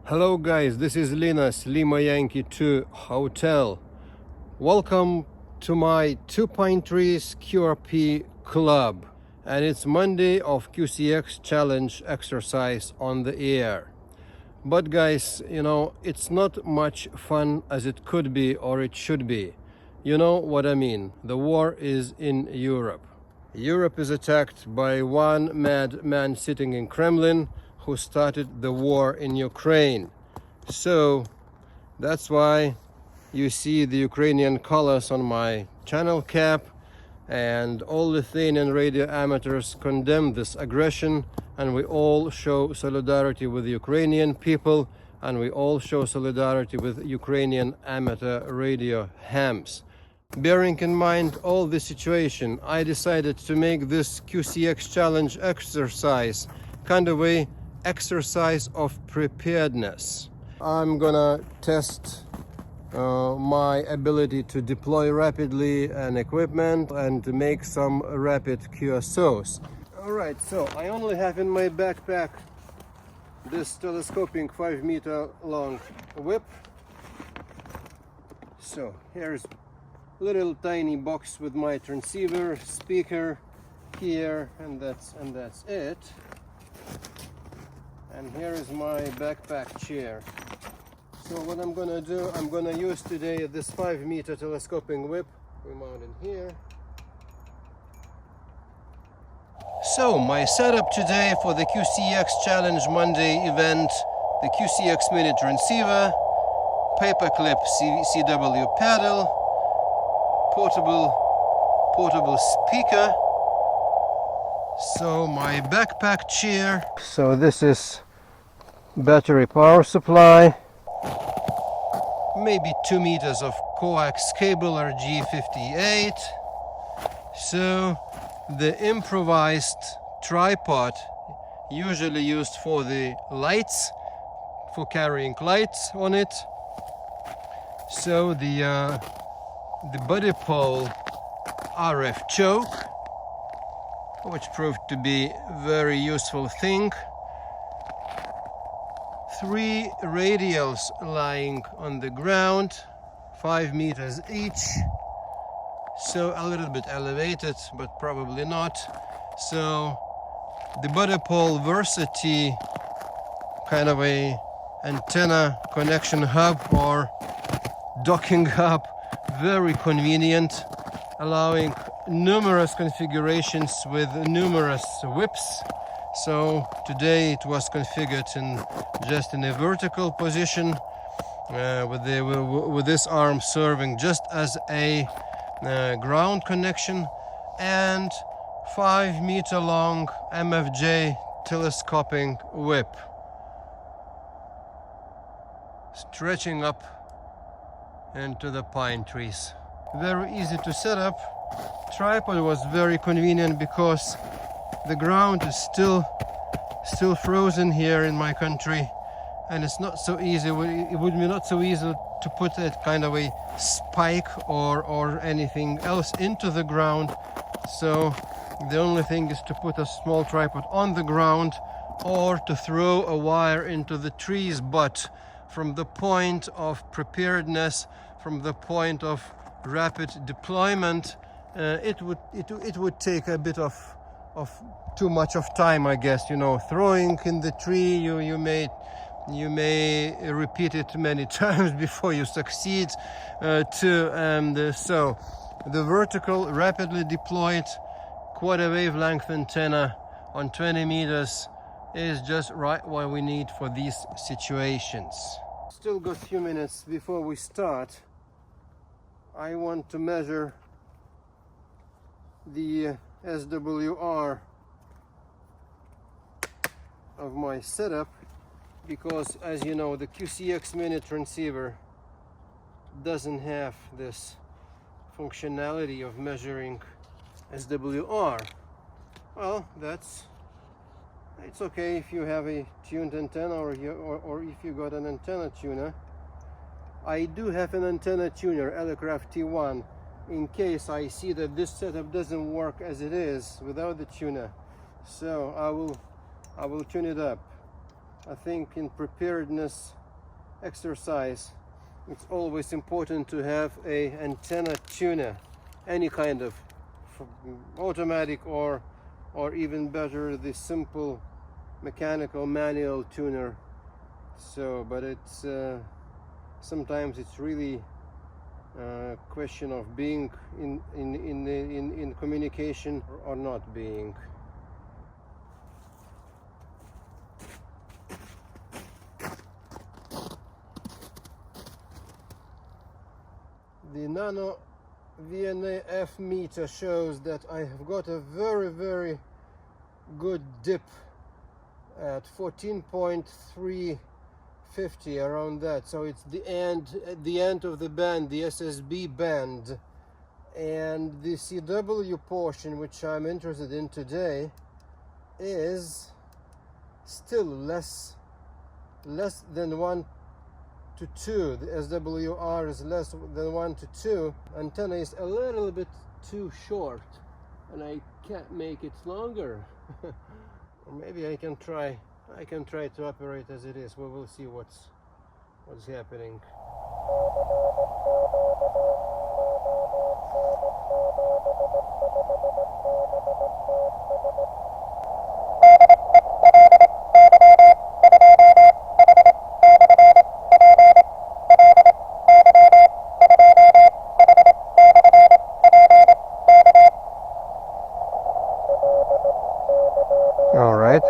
Hello guys, this is Linas LY2H Hotel. Welcome to my 2 pine trees QRP club, and it's Monday of QCX challenge exercise on the air. But guys, it's not much fun as it could be or it should be. You know what I mean. The war is in Europe. Europe is attacked by one mad man sitting in Kremlin who started the war in Ukraine. So that's why you see the Ukrainian colors on my channel cap, and all Lithuanian radio amateurs condemn this aggression, and we all show solidarity with the Ukrainian people, and we all show solidarity with Ukrainian amateur radio hams. Bearing in mind all this situation, I decided to make this QCX challenge exercise kind of a exercise of preparedness. I'm gonna test my ability to deploy rapidly an equipment and to make some rapid QSOs. Alright, so I only have in my backpack this telescoping 5-meter long whip. So here's little tiny box with my transceiver, speaker here, and that's it. And here is my backpack chair. So what I'm gonna do, I'm gonna use today this 5-meter telescoping whip. We mount it here. So my setup today for the QCX Challenge Monday event: the QCX-mini transceiver, paperclip CW paddle, portable speaker. So my backpack chair. So this is battery power supply. Maybe 2 meters of coax cable RG58. So the improvised tripod, usually used for the lights, for carrying lights on it. So the Buddipole RF choke, which proved to be a very useful thing. 3 radials lying on the ground, 5 meters each, so a little bit elevated, but probably not. So the Buddipole Versity, kind of a antenna connection hub or docking hub, very convenient, allowing numerous configurations with numerous whips. So today it was configured just in a vertical position, with this arm serving just as a ground connection, and 5-meter long MFJ telescoping whip stretching up into the pine trees. Very easy to set up. Tripod was very convenient because the ground is still frozen here in my country, and it's not so easy. It would be not so easy to put a kind of a spike or anything else into the ground. So the only thing is to put a small tripod on the ground or to throw a wire into the trees. But from the point of preparedness, from the point of rapid deployment, it would take a bit of too much of time, I guess. Throwing in the tree, you may repeat it many times before you succeed. So the vertical rapidly deployed quarter wavelength antenna on 20 meters is just right what we need for these situations. Still got a few minutes before we start. I want to measure the SWR of my setup, because as you know, the QCX-mini transceiver doesn't have this functionality of measuring SWR. Well, it's okay if you have a tuned antenna or if you got an antenna tuner. I do have an antenna tuner, Elecraft T1, in case I see that this setup doesn't work as it is without the tuner. So I will tune it up. I think in preparedness exercise, it's always important to have a antenna tuner, any kind of automatic or even better the simple mechanical manual tuner. So but it's sometimes it's really a question of being in communication or not being. The nano VNA-F meter shows that I have got a very good dip at 14.350, around that. So it's the end of the band, the SSB band, and the CW portion, which I'm interested in today, is still less than 1 to 2. The SWR is less than 1 to 2. Antenna is a little bit too short, and I can't make it longer. Or maybe I can try to operate as it is. We will see what's happening. All right.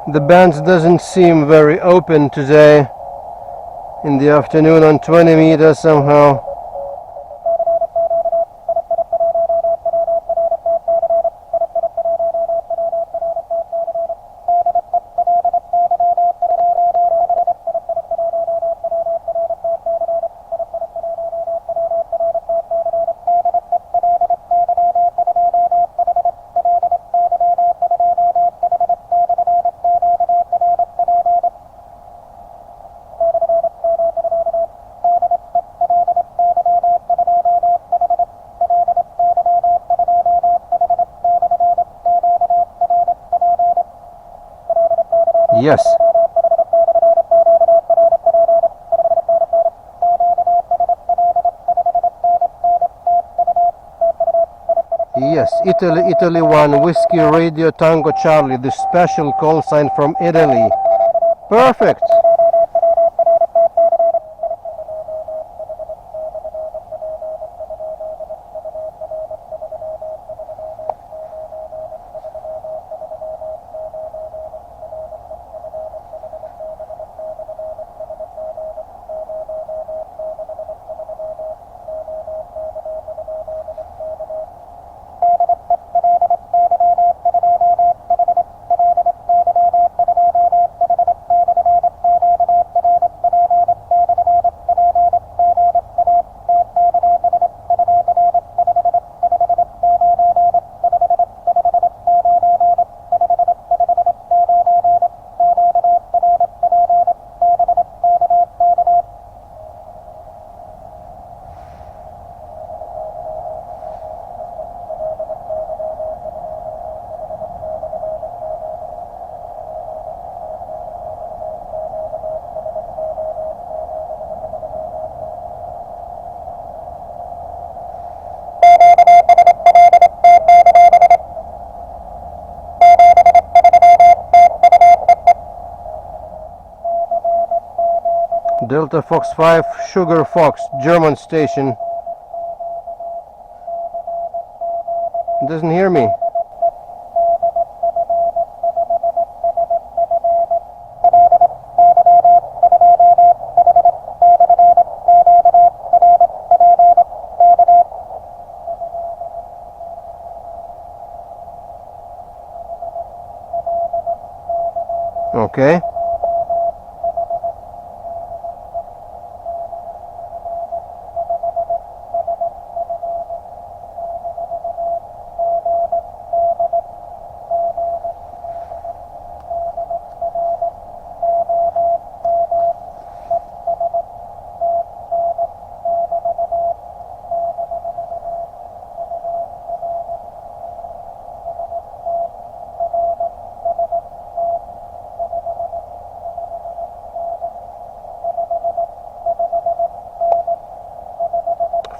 The band doesn't seem very open today in the afternoon on 20 meters somehow. Yes. Yes, Italy 1, Whiskey Radio Tango Charlie, the special call sign from Italy. Perfect. Delta Fox 5, Sugar Fox, German station. Doesn't hear me. Okay.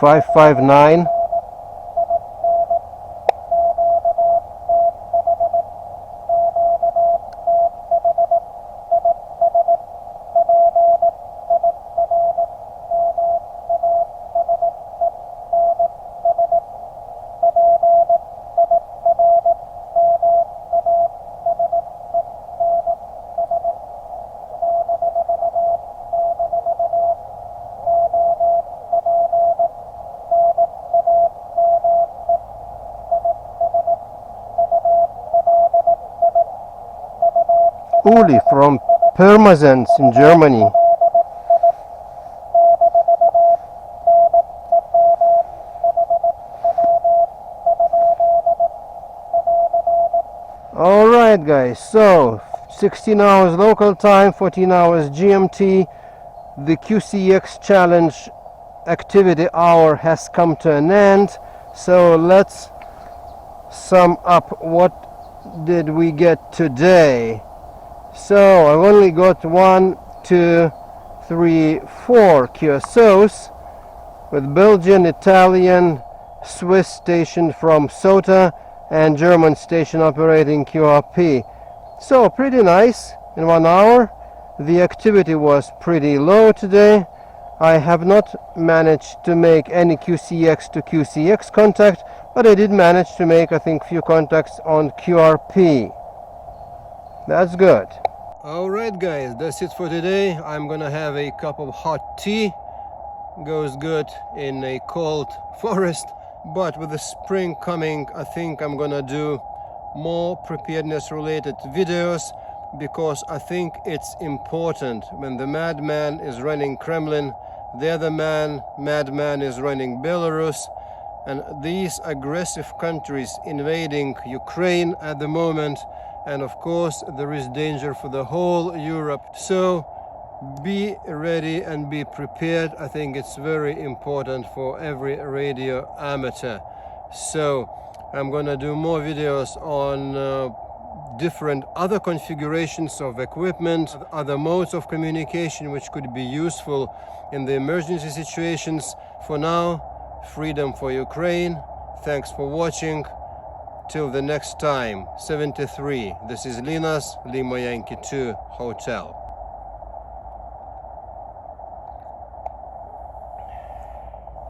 Five 559. Uli from Pirmasens in Germany. Alright guys, so 16 hours local time, 14 hours GMT. The QCX challenge activity hour has come to an end. So let's sum up what did we get today. So I've only got 1, 2, 3, 4 QSOs with Belgian, Italian, Swiss station from SOTA and German station operating QRP. So pretty nice in 1 hour. The activity was pretty low today. I have not managed to make any QCX to QCX contact, but I did manage to make, I think, few contacts on QRP. That's good. Alright guys, that's it for today. I'm gonna have a cup of hot tea. Goes good in a cold forest. But with the spring coming, I think I'm gonna do more preparedness related videos, because I think it's important. When the madman is running Kremlin, the other madman is running Belarus, and these aggressive countries invading Ukraine at the moment, and of course there is danger for the whole Europe. So be ready and be prepared. I think it's very important for every radio amateur. So I'm gonna do more videos on different other configurations of equipment, other modes of communication which could be useful in the emergency situations. For now, freedom for Ukraine. Thanks for watching. Till the next time, 73. This is Linas LY2H Hotel.